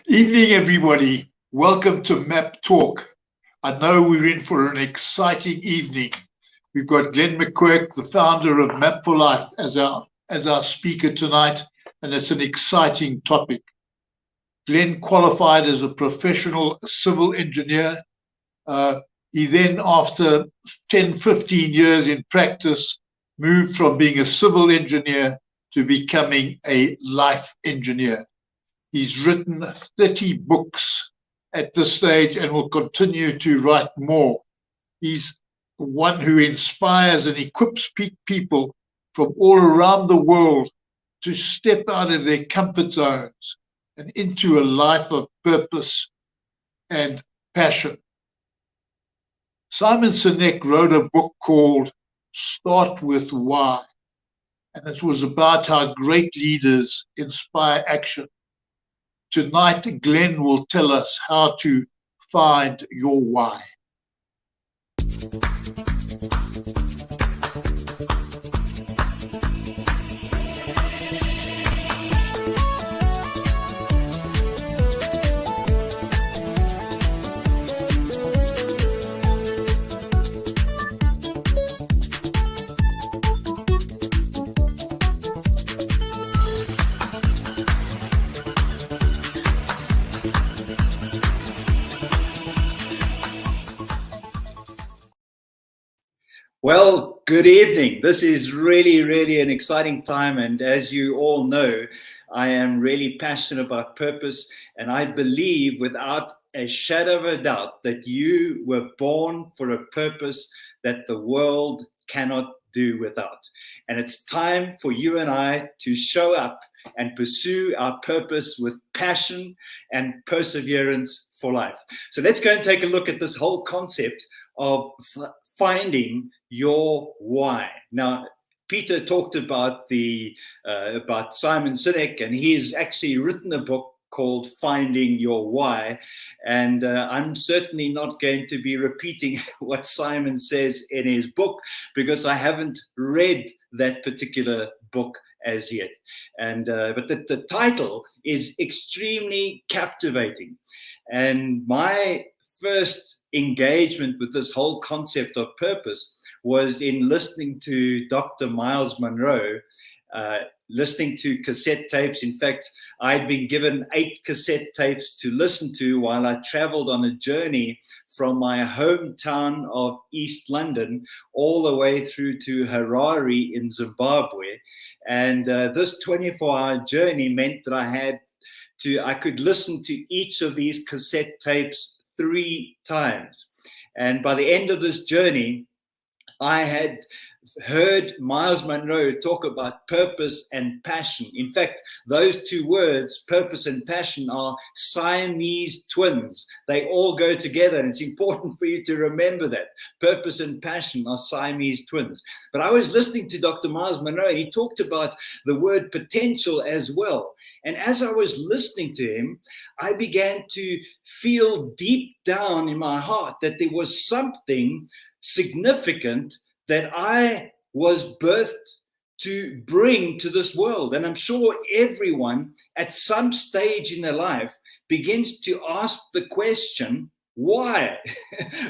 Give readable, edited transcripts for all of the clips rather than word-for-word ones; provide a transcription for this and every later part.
Evening, everybody. Welcome to Map Talk. I know we're in for an exciting evening. We've got Glen McQuirk, the founder of Map for Life, as our speaker tonight, and it's an exciting topic. Glen qualified as a professional civil engineer. He then, after 10, 15 years in practice, moved from being a civil engineer to becoming a life engineer. He's written 30 books at this stage and will continue to write more. He's one who inspires and equips people from all around the world to step out of their comfort zones and into a life of purpose and passion. Simon Sinek wrote a book called Start With Why, and it was about how great leaders inspire action. Tonight, Glen will tell us how to find your why. Well, good evening. This is really an exciting time. And as you all know, I am really passionate about purpose. And I believe without a shadow of a doubt that you were born for a purpose that the world cannot do without. And it's time for you and I to show up and pursue our purpose with passion and perseverance for life. So let's go and take a look at this whole concept of finding your why. Now, Peter talked about about Simon Sinek, and he has actually written a book called Finding Your Why. And I'm certainly not going to be repeating what Simon says in his book because I haven't read that particular book as yet. And but the title is extremely captivating. And my first engagement with this whole concept of purpose was in listening to Dr. Miles Monroe, listening to cassette tapes. In fact, I'd been given 8 cassette tapes to listen to while I traveled on a journey from my hometown of East London all the way through to Harare in Zimbabwe. And this 24-hour journey meant that I could listen to each of these cassette tapes 3 times. And by the end of this journey, I had heard Miles Monroe talk about purpose and passion. In fact, those 2 words, purpose and passion, are Siamese twins. They all go together, and it's important for you to remember that. Purpose and passion are Siamese twins. But I was listening to Dr. Miles Monroe, and he talked about the word potential as well. And as I was listening to him, I began to feel deep down in my heart that there was something significant that I was birthed to bring to this world. And I'm sure everyone at some stage in their life begins to ask the question, why?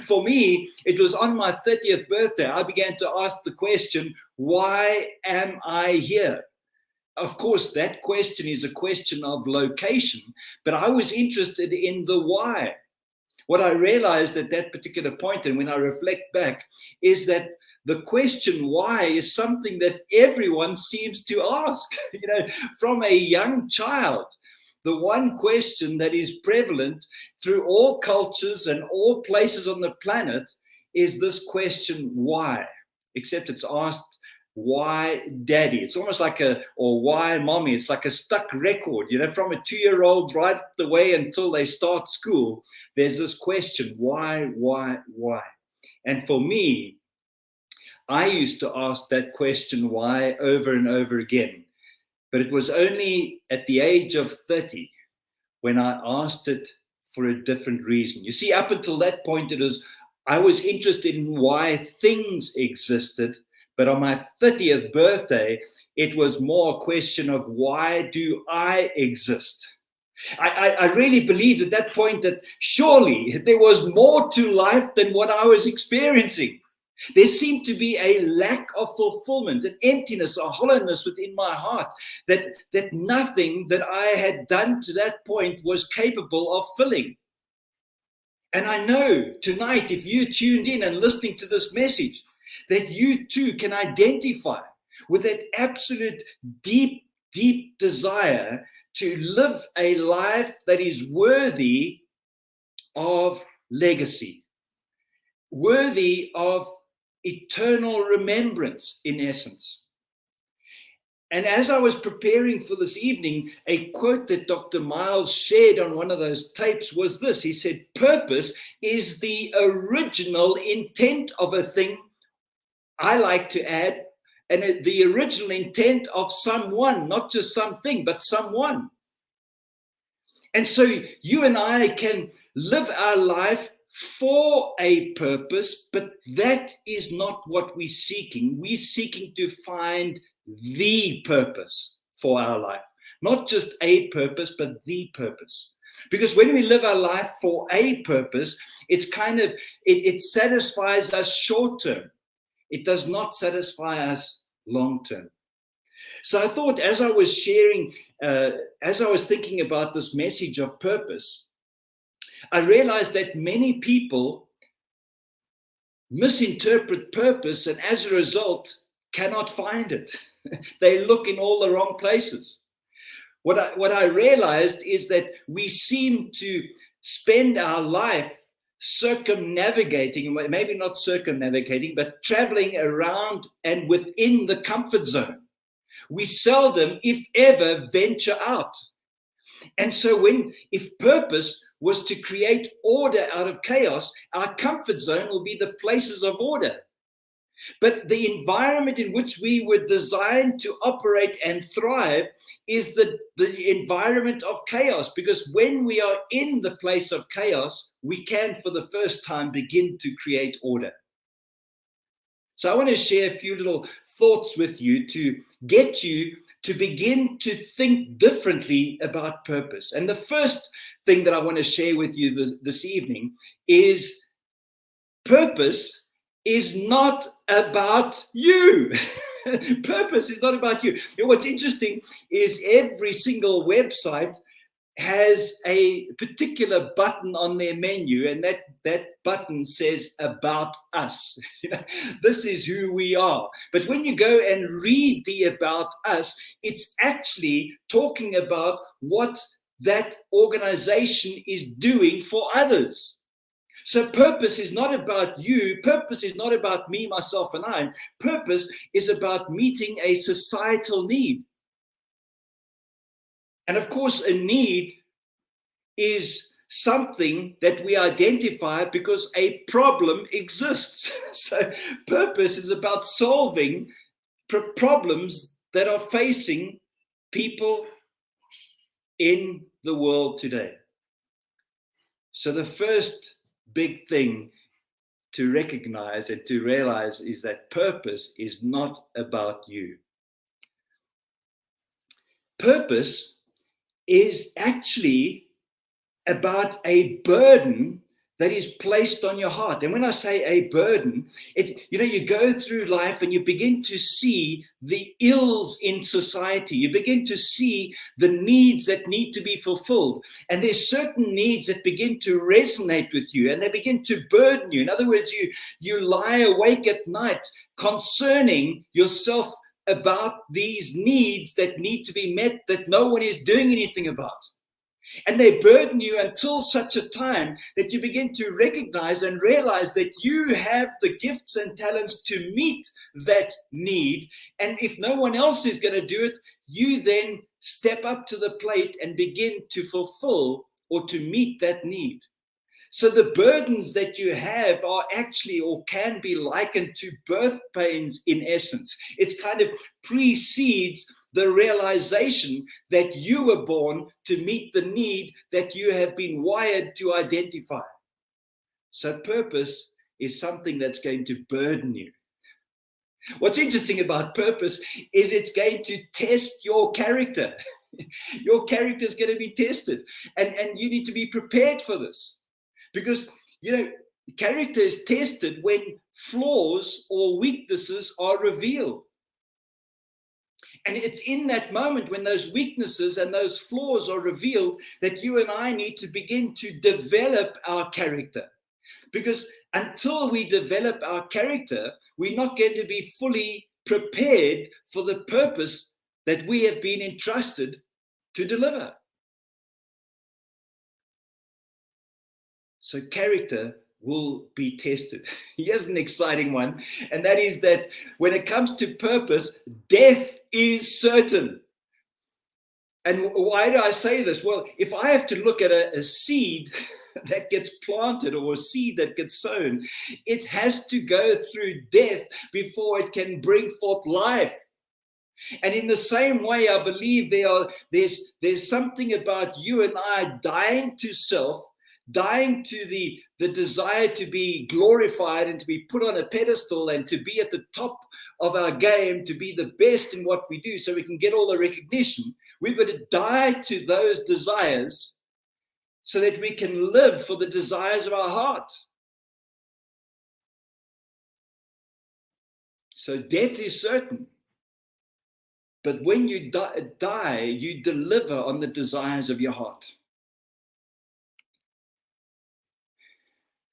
For me, it was on my 30th birthday, I began to ask the question, why am I here? Of course, that question is a question of location, but I was interested in the why. What I realized at that particular point, and when I reflect back, is that the question why is something that everyone seems to ask, from a young child. The one question that is prevalent through all cultures and all places on the planet is this question, why? Except it's asked why daddy? It's almost like or why mommy? It's like a stuck record, from a 2-year-old right the way until they start school. There's this question, why? And for me, I used to ask that question, why, over and over again. But it was only at the age of 30 when I asked it for a different reason. You see, up until that point, I was interested in why things existed. But on my 30th birthday, it was more a question of why do I exist? I really believed at that point that surely there was more to life than what I was experiencing. There seemed to be a lack of fulfillment, an emptiness, a hollowness within my heart that nothing that I had done to that point was capable of filling. And I know tonight, if you tuned in and listening to this message, that you too can identify with that absolute deep, deep desire to live a life that is worthy of legacy, worthy of eternal remembrance, in essence. And as I was preparing for this evening, a quote that Dr. Miles shared on one of those tapes was this. He said, purpose is the original intent of a thing. I like to add, and the original intent of someone, not just something, but someone. And so you and I can live our life for a purpose, but that is not what we're seeking. We're seeking to find the purpose for our life, not just a purpose, but the purpose. Because when we live our life for a purpose, it's it satisfies us short term. It does not satisfy us long term. So I thought, as I was sharing, as I was thinking about this message of purpose, I realized that many people misinterpret purpose and as a result cannot find it. They look in all the wrong places. What I realized is that we seem to spend our life circumnavigating, maybe not circumnavigating, but traveling around and within the comfort zone. We seldom, if ever, venture out. And so if purpose was to create order out of chaos, our comfort zone will be the places of order. But the environment in which we were designed to operate and thrive is the environment of chaos, because when we are in the place of chaos, we can, for the first time, begin to create order. So I want to share a few little thoughts with you to get you to begin to think differently about purpose. And the first thing that I want to share with you this evening is purpose is not about you. Purpose is not about you. What's interesting is every single website has a particular button on their menu, and that button says about us. This is who we are. But when you go and read the about us, it's actually talking about what that organization is doing for others. So purpose is not about you. Purpose is not about me, myself, and I. Purpose is about meeting a societal need. And of course, a need is something that we identify because a problem exists. So purpose is about solving problems that are facing people in the world today. So the first big thing to recognize and to realize is that purpose is not about you. Purpose is actually about a burden that is placed on your heart. And when I say a burden, you go through life and you begin to see the ills in society. You begin to see the needs that need to be fulfilled. And there's certain needs that begin to resonate with you and they begin to burden you. In other words, you lie awake at night concerning yourself about these needs that need to be met that no one is doing anything about. And they burden you until such a time that you begin to recognize and realize that you have the gifts and talents to meet that need. And if no one else is going to do it, you then step up to the plate and begin to fulfill or to meet that need. So the burdens that you have are actually, or can be likened to birth pains in essence. It's kind of precedes the realization that you were born to meet the need that you have been wired to identify. So purpose is something that's going to burden you. What's interesting about purpose is it's going to test your character. Your character is going to be tested, and you need to be prepared for this. Because, character is tested when flaws or weaknesses are revealed. And it's in that moment when those weaknesses and those flaws are revealed that you and I need to begin to develop our character. Because until we develop our character, we're not going to be fully prepared for the purpose that we have been entrusted to deliver. So character will be tested. Here's an exciting one, and that is that when it comes to purpose, death is certain. And why do I say this? Well, if I have to look at a seed that gets planted or a seed that gets sown, it has to go through death before it can bring forth life. And in the same way, I believe there's something about you and I dying to self, dying to the desire to be glorified and to be put on a pedestal and to be at the top of our game, to be the best in what we do so we can get all the recognition. We've got to die to those desires so that we can live for the desires of our heart. So death is certain. But when you die, you deliver on the desires of your heart.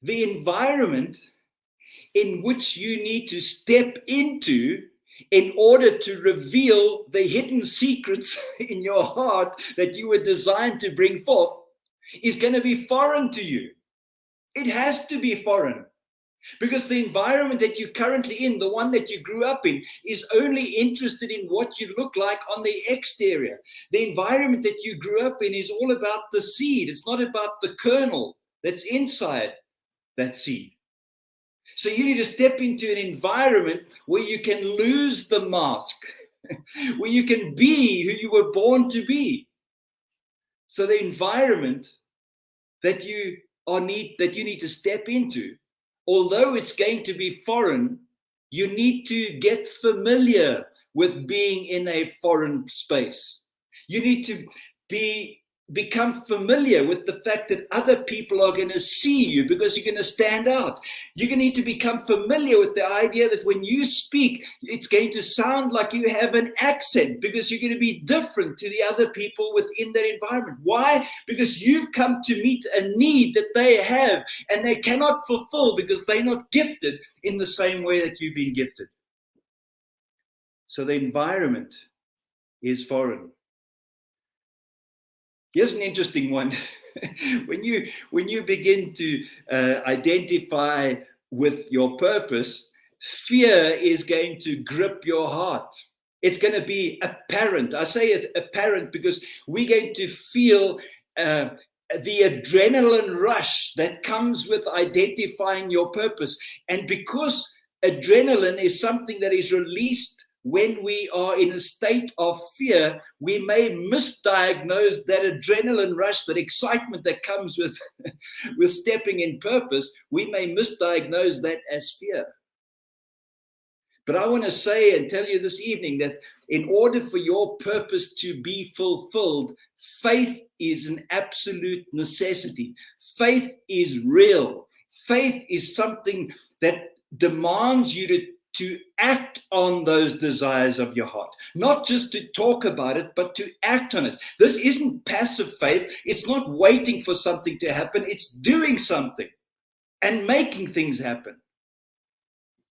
The environment in which you need to step into in order to reveal the hidden secrets in your heart that you were designed to bring forth is going to be foreign to you. It has to be foreign. Because the environment that you're currently in, the one that you grew up in, is only interested in what you look like on the exterior. The environment that you grew up in is all about the seed. It's not about the kernel that's inside that seed. So you need to step into an environment where you can lose the mask, where you can be who you were born to be. So the environment that you need to step into, although it's going to be foreign, you need to get familiar with being in a foreign space. You need to become familiar with the fact that other people are going to see you because you're going to stand out. You're going to need to become familiar with the idea that when you speak, it's going to sound like you have an accent because you're going to be different to the other people within that environment. Why? Because you've come to meet a need that they have and they cannot fulfill because they're not gifted in the same way that you've been gifted. So the environment is foreign. Here's an interesting one. When you begin to identify with your purpose, fear is going to grip your heart. It's going to be apparent. I say it apparent because we're going to feel the adrenaline rush that comes with identifying your purpose. And because adrenaline is something that is released when we are in a state of fear, we may misdiagnose that adrenaline rush, that excitement that comes with, with stepping in purpose. We may misdiagnose that as fear. But I want to say and tell you this evening that in order for your purpose to be fulfilled, faith is an absolute necessity. Faith is real. Faith is something that demands you to act on those desires of your heart, not just to talk about it, but to act on it. This isn't passive faith. It's not waiting for something to happen. It's doing something and making things happen.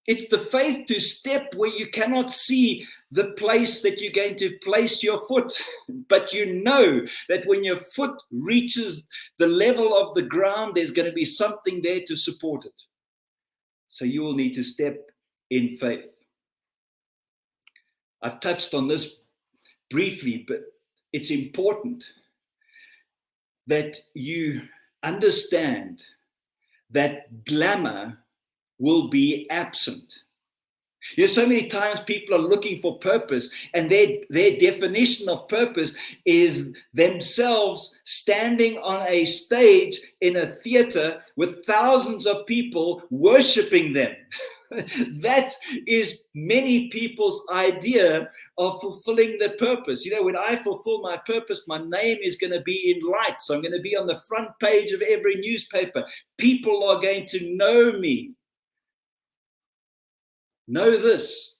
It's the faith to step where you cannot see the place that you're going to place your foot. But you know that when your foot reaches the level of the ground, there's going to be something there to support it. So you will need to step in faith. I've touched on this briefly, but it's important that you understand that glamour will be absent. So many times people are looking for purpose, and their definition of purpose is themselves standing on a stage in a theater with thousands of people worshiping them. That is many people's idea of fulfilling their purpose. When I fulfill my purpose, my name is going to be in lights. I'm going to be on the front page of every newspaper. People are going to know me. Know this,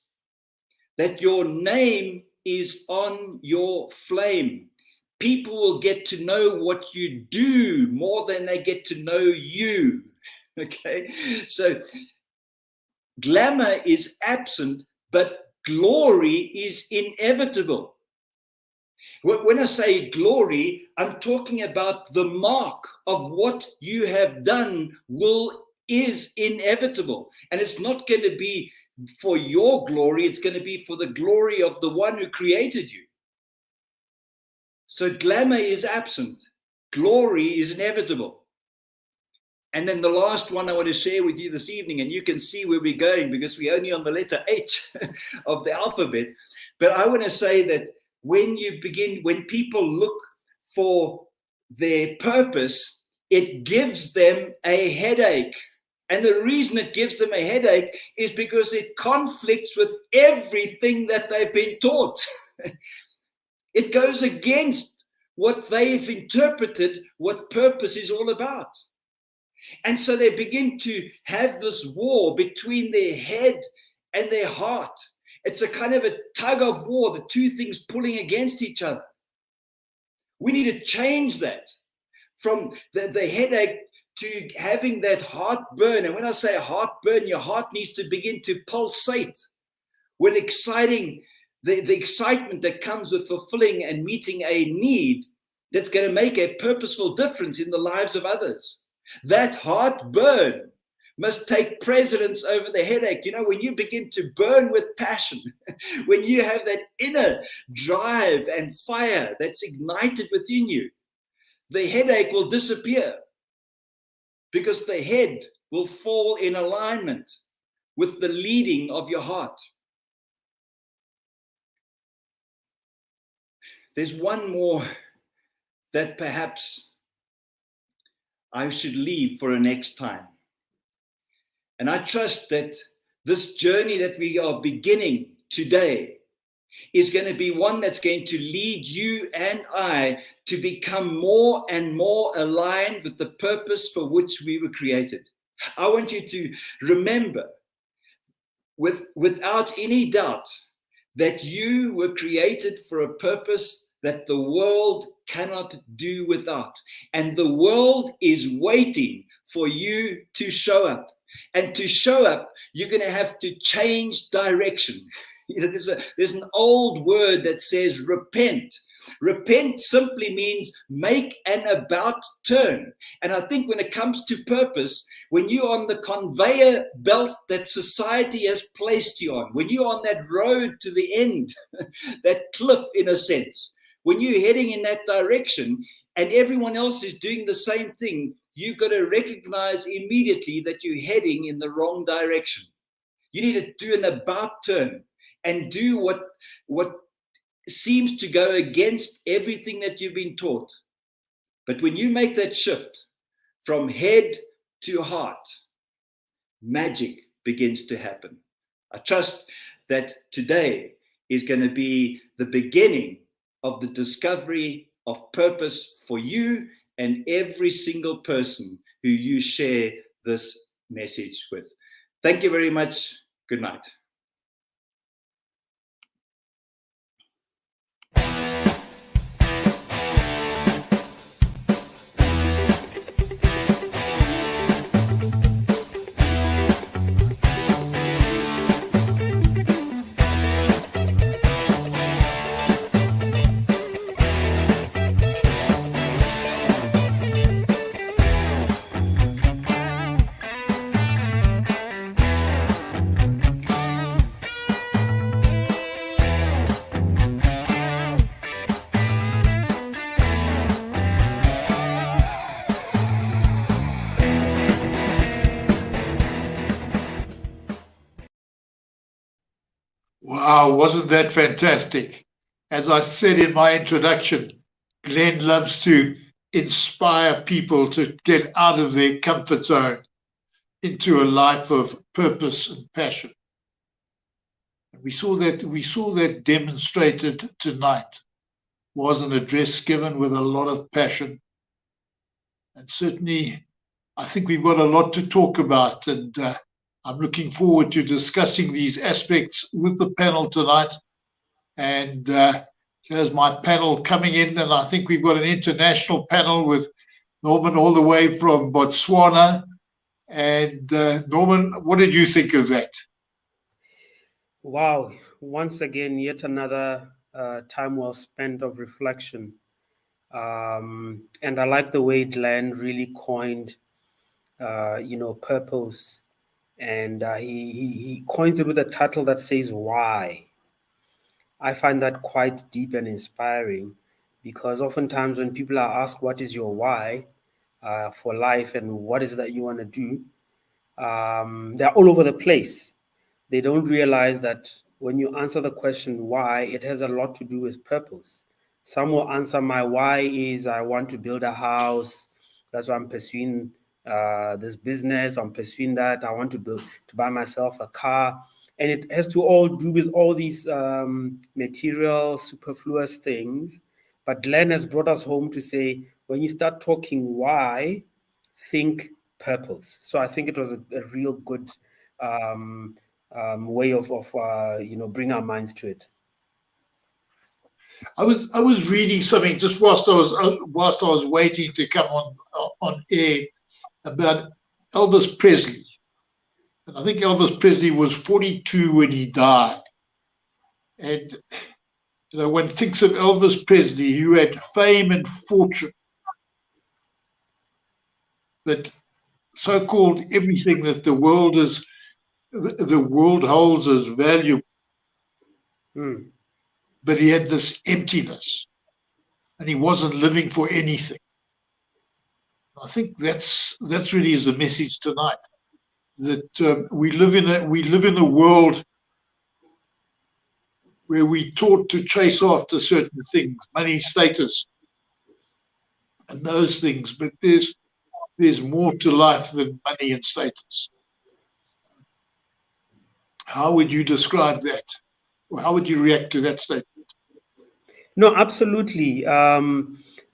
that your name is on your flame. People will get to know what you do more than they get to know you. Okay, so glamour is absent, but glory is inevitable. When I say glory, I'm talking about the mark of what you have done is inevitable. And it's not going to be for your glory, it's going to be for the glory of the one who created you. So glamour is absent, glory is inevitable. And then the last one I want to share with you this evening, and you can see where we're going because we're only on the letter H of the alphabet. But I want to say that when people look for their purpose, it gives them a headache. And the reason it gives them a headache is because it conflicts with everything that they've been taught. It goes against what they've interpreted what purpose is all about. And so they begin to have this war between their head and their heart. It's a kind of a tug of war, the two things pulling against each other. We need to change that from the headache to having that heartburn. And when I say heartburn, your heart needs to begin to pulsate with the excitement that comes with fulfilling and meeting a need that's going to make a purposeful difference in the lives of others. That heartburn must take precedence over the headache. When you begin to burn with passion, when you have that inner drive and fire that's ignited within you, the headache will disappear. Because the head will fall in alignment with the leading of your heart. There's one more that perhaps I should leave for a next time. And I trust that this journey that we are beginning today is going to be one that's going to lead you and I to become more and more aligned with the purpose for which we were created. I want you to remember without any doubt that you were created for a purpose that the world cannot do without. And the world is waiting for you to show up. And to show up, you're going to have to change direction. There's an old word that says repent. Repent simply means make an about turn. And I think when it comes to purpose, when you're on the conveyor belt that society has placed you on, when you're on that road to the end, that cliff in a sense, when you're heading in that direction and everyone else is doing the same thing, you've got to recognize immediately that you're heading in the wrong direction. You need to do an about turn and do what seems to go against everything that you've been taught. But when you make that shift from head to heart, magic begins to happen. I trust that today is going to be the beginning of the discovery of purpose for you and every single person who you share this message with. Thank you very much. Good night. Wow, wasn't that fantastic? As I said in my introduction, Glen loves to inspire people to get out of their comfort zone into a life of purpose and passion. We saw that demonstrated tonight. Was an address given with a lot of passion. And certainly, I think we've got a lot to talk about. And I'm looking forward to discussing these aspects with the panel tonight. And here's my panel coming in. And I think we've got an international panel with Norman all the way from Botswana. And Norman, what did you think of that? Wow, once again, yet another time well spent of reflection. And I like the way Glen really coined, purpose. And he coins it with a title that says, Why? I find that quite deep and inspiring because oftentimes when people are asked, What is your why for life and what is it that you want to do? They're all over the place. They don't realize that when you answer the question why, it has a lot to do with purpose. Some will answer my why is I want to build a house. That's why I'm pursuing this business. I'm pursuing that. I want to buy myself a car. And it has to all do with all these material, superfluous things. But Glen has brought us home to say, when you start talking why, think purpose. So I think it was a real good way of bring our minds to it. I was reading something just whilst I was waiting to come on air about Elvis Presley, and I think Elvis Presley was 42 when he died. And one thinks of Elvis Presley, who had fame and fortune, that so-called everything that the world holds as valuable. But he had this emptiness and he wasn't living for anything. I think that's really is the message tonight, that we live in a world where we're taught to chase after certain things, money, status, and those things, but there's more to life than money and status. How would you describe that? Or how would you react to that statement? No, absolutely.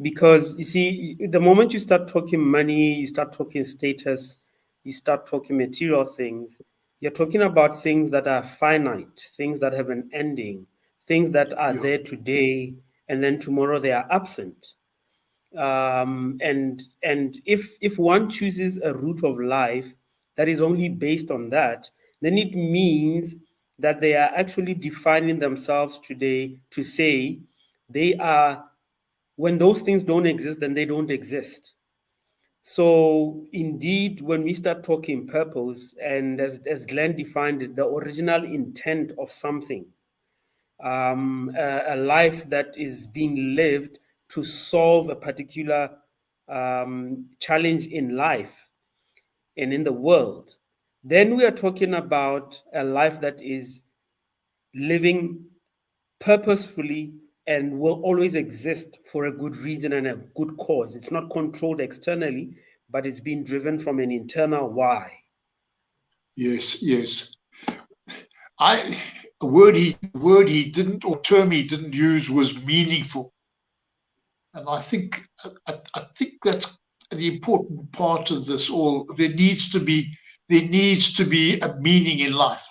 Because you see, the moment you start talking money, you start talking status, you start talking material things, you're talking about things that are finite, things that have an ending, things that are there today, and then tomorrow they are absent. And if one chooses a route of life that is only based on that, then it means that they are actually defining themselves today to say they are, when those things don't exist, then they don't exist. So indeed, when we start talking purpose, and as Glen defined it, the original intent of something, a life that is being lived to solve a particular challenge in life and in the world, then we are talking about a life that is living purposefully and will always exist for a good reason and a good cause. It's not controlled externally, but it's being driven from an internal why. Yes. A word he didn't, or term he didn't use, was meaningful. And I think that's the important part of this all. There needs to be a meaning in life.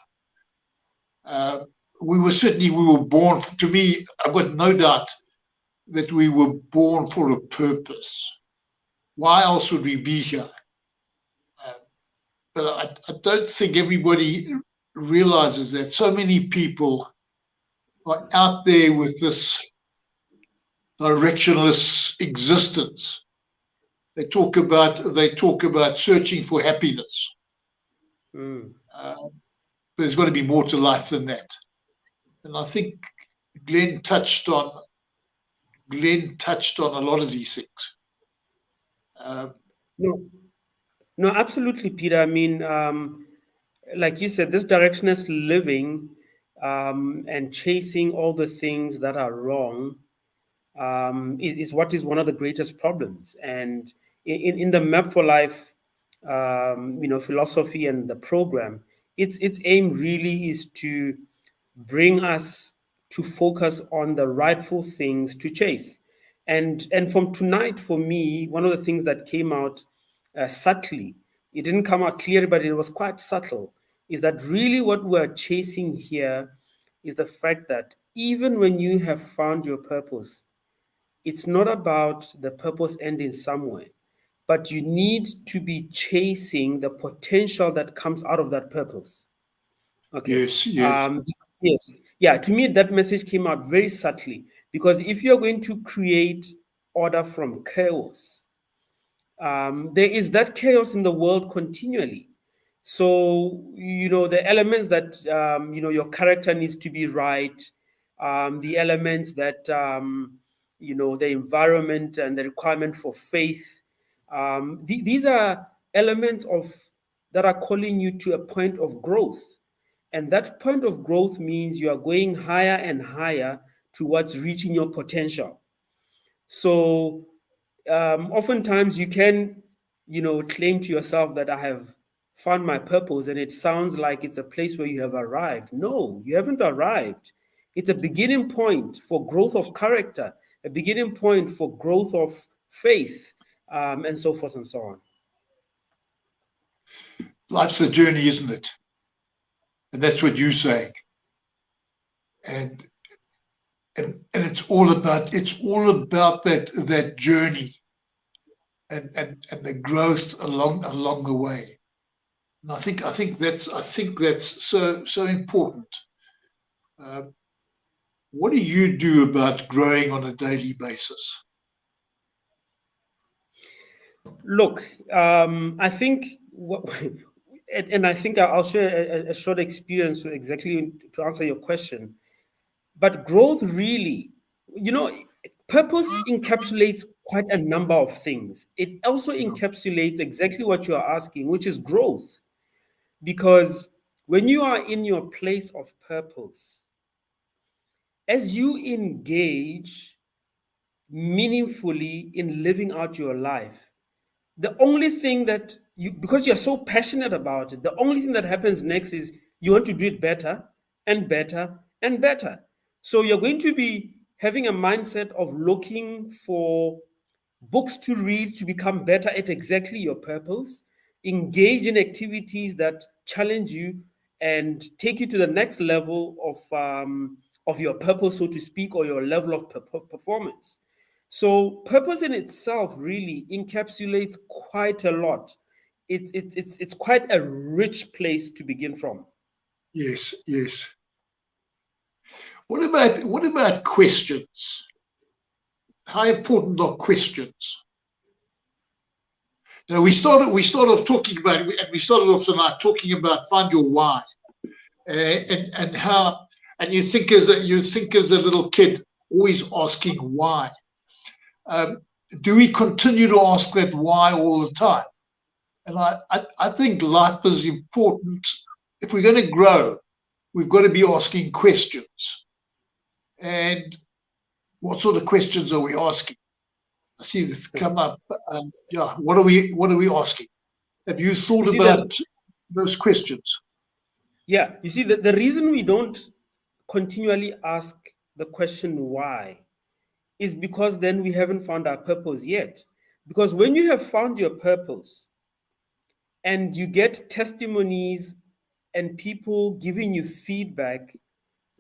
We were born. To me, I've got no doubt that we were born for a purpose. Why else would we be here? But I don't think everybody realizes that so many people are out there with this directionless existence. They talk about searching for happiness. There's got to be more to life than that. And I think Glen touched on a lot of these things. No, absolutely, Peter. I mean, like you said, this directionless living and chasing all the things that are wrong is what is one of the greatest problems. And in the Map for Life, philosophy and the program, its aim really is to bring us to focus on the rightful things to chase. And from tonight, for me, one of the things that came out subtly, it didn't come out clearly, but it was quite subtle, is that really what we're chasing here is the fact that even when you have found your purpose, it's not about the purpose ending somewhere, but you need to be chasing the potential that comes out of that purpose. Okay. Yes. Yes. Yeah. To me, that message came out very subtly, because if you're going to create order from chaos, there is that chaos in the world continually. So, the elements that, your character needs to be right, the elements that, the environment and the requirement for faith, these are elements that are calling you to a point of growth. And that point of growth means you are going higher and higher towards reaching your potential. So, oftentimes you can, claim to yourself that I have found my purpose, and it sounds like it's a place where you have arrived. No, you haven't arrived. It's a beginning point for growth of character, a beginning point for growth of faith, and so forth and so on. Life's a journey, isn't it? And that's what you're saying. And it's all about that journey and the growth along the way. And I think that's so important. What do you do about growing on a daily basis? Look, I think and I think I'll share a short experience exactly to answer your question. But growth really, purpose encapsulates quite a number of things. It also encapsulates exactly what you are asking, which is growth. Because when you are in your place of purpose, as you engage meaningfully in living out your life, the only thing that because you're so passionate about it, the only thing that happens next is you want to do it better and better and better. So you're going to be having a mindset of looking for books to read to become better at exactly your purpose, engage in activities that challenge you and take you to the next level of your purpose, so to speak, or your level of performance. So purpose in itself really encapsulates quite a lot. It's quite a rich place to begin from. Yes. What about questions? How important are questions? We started off talking about, and we started off tonight talking about find your why, and how, and you think as a little kid always asking why. Do we continue to ask that why all the time? And I think life is important. If we're going to grow, we've got to be asking questions. And what sort of questions are we asking? I see it's come up. What are we asking? Have you thought about those questions? Yeah, you see, the reason we don't continually ask the question why is because then we haven't found our purpose yet. Because when you have found your purpose and you get testimonies and people giving you feedback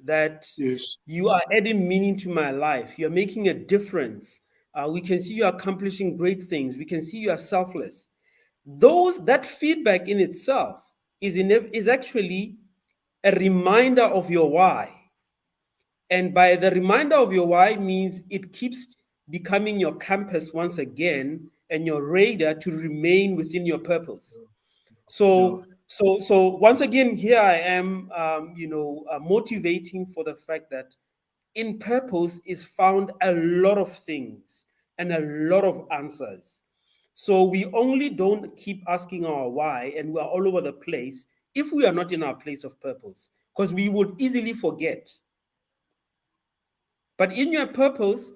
that Yes. you are adding meaning to my life, you're making a difference, we can see you accomplishing great things, we can see you are selfless. That feedback in itself is actually a reminder of your why. And by the reminder of your why means it keeps becoming your compass once again and your radar to remain within your purpose. So once again, here I am, motivating for the fact that in purpose is found a lot of things and a lot of answers. So we only don't keep asking our why and we're all over the place if we are not in our place of purpose. because we would easily forget. But in your purpose,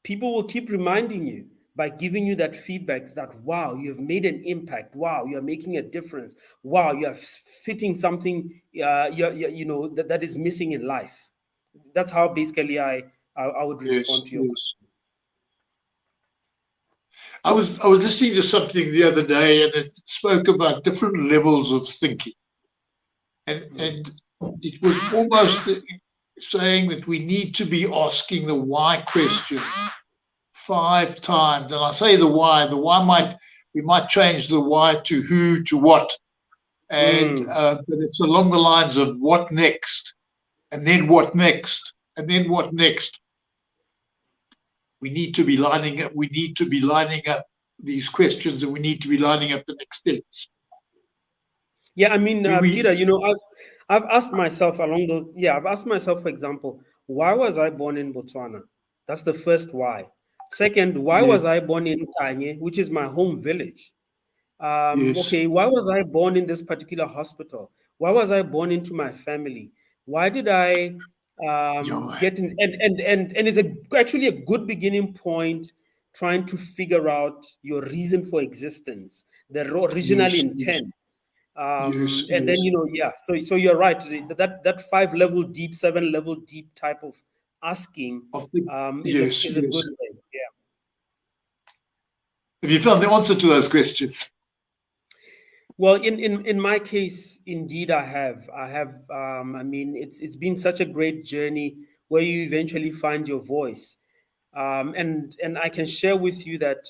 people will keep reminding you by giving you that feedback that, wow, you've made an impact. Wow, you're making a difference. Wow, you're fitting something that is missing in life. That's how basically I would respond to your question. I was listening to something the other day, and it spoke about different levels of thinking, and it was almost saying that we need to be asking the why question 5 times. And I say the why we might change the why to who, to what, and but it's along the lines of what next, and then what next, and then what next. We need to be lining up. We need to be lining up these questions, and we need to be lining up the next steps. Yeah, I mean, Peter, I've asked myself along those. Yeah, I've asked myself, for example, why was I born in Botswana? That's the first why. Second, why was I born in Kanye, which is my home village? Okay, why was I born in this particular hospital? Why was I born into my family? Why did I get in? And it's actually a good beginning point, trying to figure out your reason for existence, the original intent. And then so you're right, that 5 level deep, 7 level deep type of asking is a good thing. Yeah. Have you found the answer to those questions? Well, in my case, indeed, I have. I mean, it's been such a great journey where you eventually find your voice, and I can share with you that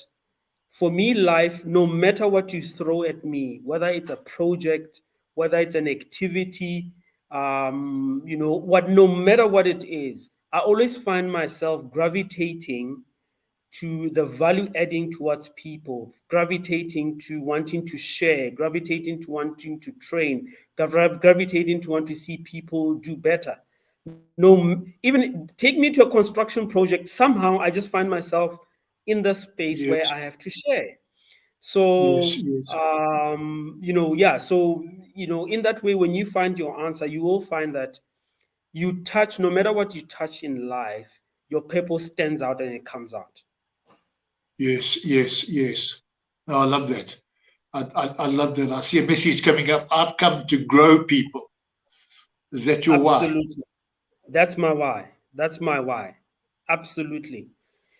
for me, life, no matter what you throw at me, whether it's a project, whether it's an activity, no matter what it is, I always find myself gravitating to the value adding towards people, gravitating to wanting to share, gravitating to wanting to train, gravitating to want to see people do better. No, even take me to a construction project, somehow I just find myself in the space where I have to share. So, so, in that way, when you find your answer, you will find that you touch, no matter what you touch in life, your purpose stands out and it comes out. Yes. No, I love that. I love that. I see a message coming up. I've come to grow people. Is that your why? Absolutely. That's my why. That's my why. Absolutely.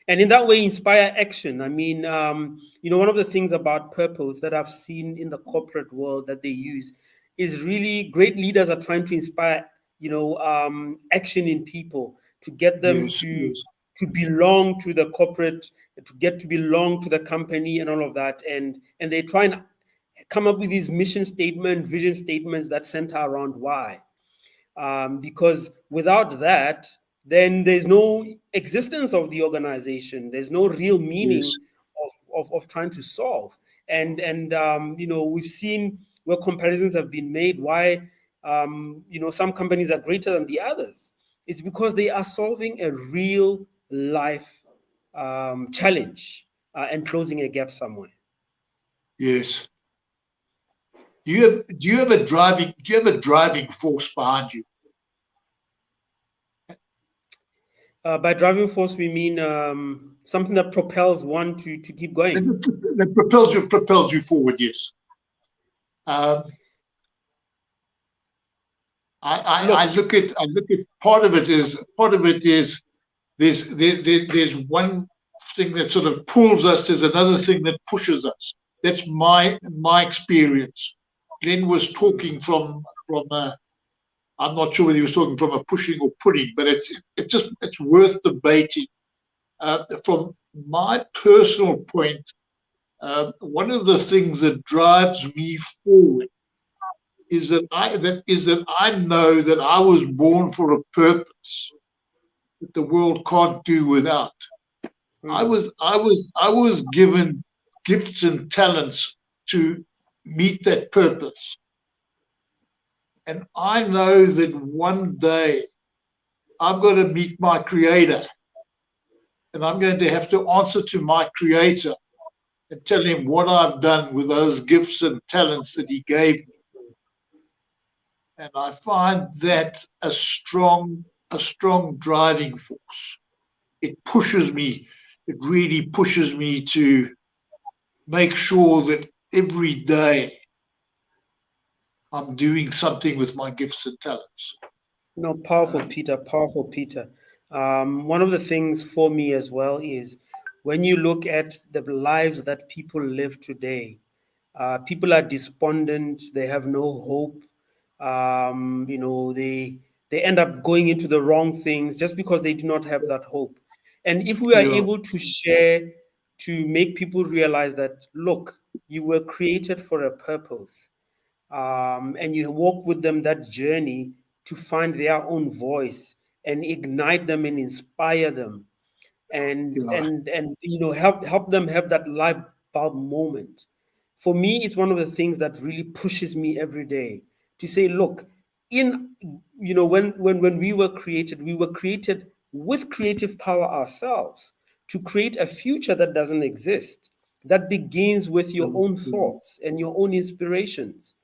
And in that way, inspire action. I mean, one of the things about purpose that I've seen in the corporate world that they use is really great leaders are trying to inspire, action in people to get them to belong to the corporate, to belong to the company and all of that. And they try and come up with these mission statements, vision statements that center around why. Because without that, then there's no existence of the organization. There's no real meaning of trying to solve. And we've seen where comparisons have been made. Why some companies are greater than the others. It's because they are solving a real life challenge and closing a gap somewhere. Yes. Do you have a driving force behind you? By driving force, we mean something that propels one to keep going. That propels you forward. Yes. I look at part of it is there's one thing that sort of pulls us. There's another thing that pushes us. That's my experience. Glen was talking from I'm not sure whether he was talking from a pushing or putting, but it's worth debating. From my personal point, one of the things that drives me forward is that I know that I was born for a purpose that the world can't do without. I was given gifts and talents to meet that purpose. And I know that one day I'm going to meet my creator, and I'm going to have to answer to my creator and tell him what I've done with those gifts and talents that he gave me. And I find that a strong driving force. It pushes me, it really pushes me to make sure that every day I'm doing something with my gifts and talents. No, powerful, Peter, powerful, Peter. One of the things for me as well is when you look at the lives that people live today, people are despondent, they have no hope. They end up going into the wrong things just because they do not have that hope. And if we are Yeah, able to share, to make people realize that, look, you were created for a purpose, and you walk with them that journey to find their own voice and ignite them and inspire them, and yeah, and and help them have that light bulb moment. For me, it's one of the things that really pushes me every day to say, look, in when we were created with creative power ourselves to create a future that doesn't exist, that begins with your own thoughts and your own inspirations.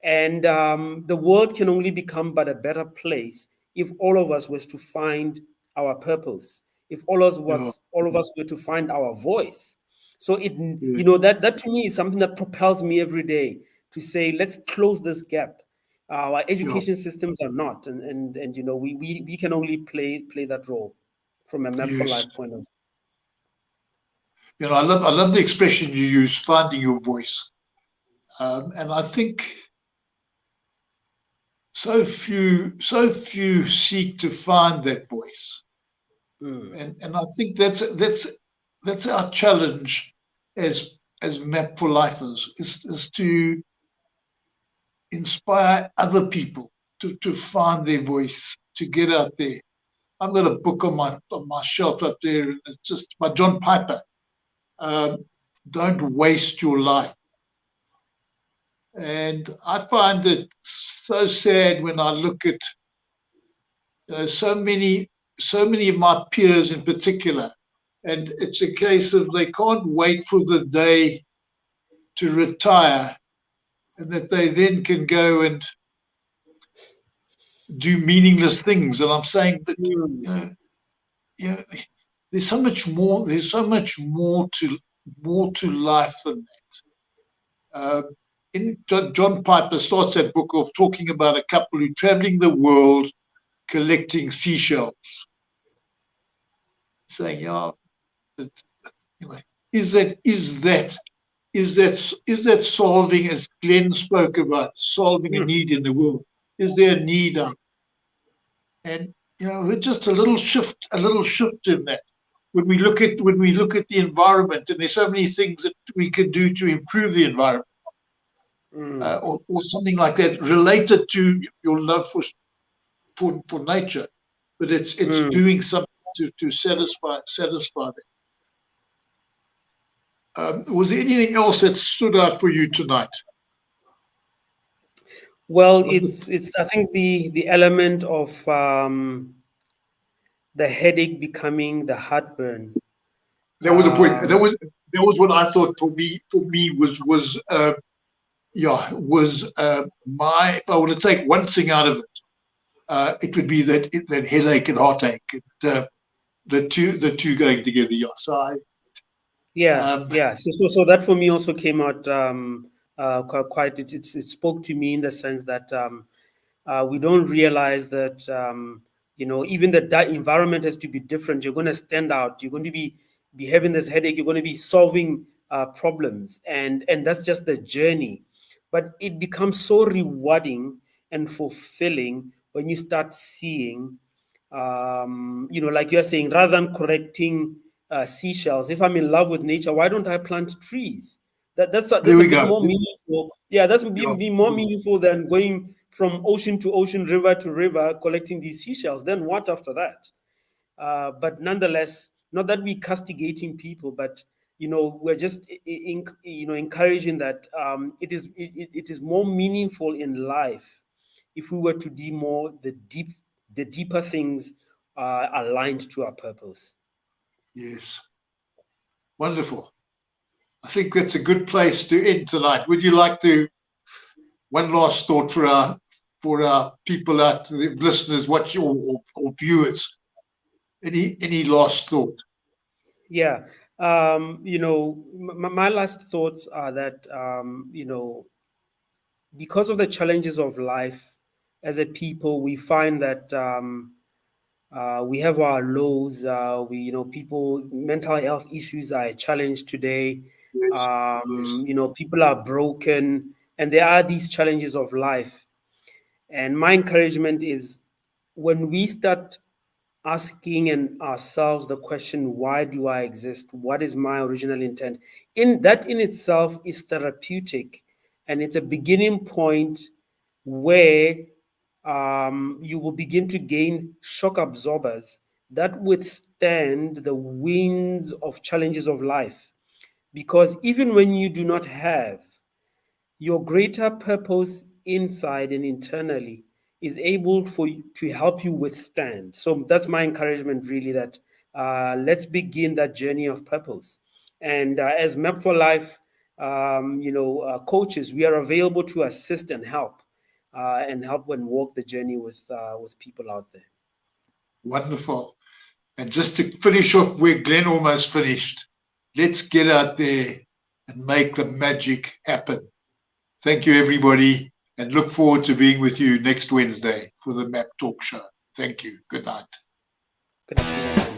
And the world can only become but a better place if all of us was to find our purpose, if yeah, all of us were to find our voice. So yeah, that to me is something that propels me every day to say, let's close this gap. Our yeah. education systems are not, and we can only play that role from a Map for Yes. Life point of view. I love the expression you use, finding your voice. And I think so few seek to find that voice. Mm, And I think that's our challenge as Map for Lifers is to inspire other people to find their voice, to get out there. I've got a book on my shelf up there, and it's just by John Piper. Um, Don't waste your life. And I find it so sad when I look at so many of my peers in particular, and it's a case of they can't wait for the day to retire, and that they then can go and do meaningless things. And I'm saying that mm, you know, there's so much more. There's so much more to life than that. John Piper starts that book off talking about a couple who traveling the world collecting seashells, saying, "Yeah, you know, is that solving, as Glen spoke about, solving a mm, need in the world? Is there a need out?" And just a little shift in that. When we look at the environment, and there's so many things that we can do to improve the environment, mm, or something like that, related to your love for nature, but it's mm. doing something to satisfy that. Was there anything else that stood out for you tonight? Well, it's I think the element of the headache becoming the heartburn. That was a point. Um, That was what I thought for me. My, if I were to take one thing out of it, it would be that headache and heartache. The two going together. Yeah. So yeah, um, yeah. So that for me also came out quite. It spoke to me in the sense that we don't realize that even that environment has to be different. You're going to stand out. You're going to be having this headache. You're going to be solving problems, and that's just the journey. But it becomes so rewarding and fulfilling when you start seeing, like you're saying, rather than correcting seashells. If I'm in love with nature, why don't I plant trees? there That's a we bit go. more meaningful. Yeah, that's Yeah. be more meaningful than going from ocean to ocean, river to river, collecting these seashells. Then what after that? But nonetheless, not that we're castigating people, but we're just encouraging that it is more meaningful in life if we were to do more the deeper things aligned to our purpose. Yes. Wonderful. I think that's a good place to end tonight. Would you like to one last thought for for our people out, the listeners, watch or viewers? Any last thought? Yeah. My last thoughts are that, because of the challenges of life, as a people, we find that we have our lows. People, mental health issues are a challenge today. Yes. People are broken, and there are these challenges of life. And my encouragement is, when we start asking ourselves the question, why do I exist? What is my original intent? In that in itself is therapeutic, and it's a beginning point where you will begin to gain shock absorbers that withstand the winds of challenges of life. Because even when you do not have your greater purpose inside and internally, is able to help you withstand. So that's my encouragement, really, that let's begin that journey of purpose. And as Map for Life, coaches, we are available to assist and help and walk the journey with people out there. Wonderful. And just to finish off where Glen almost finished, let's get out there and make the magic happen. Thank you, everybody, and look forward to being with you next Wednesday for the Map Talk Show. Thank you. Good night. Good night.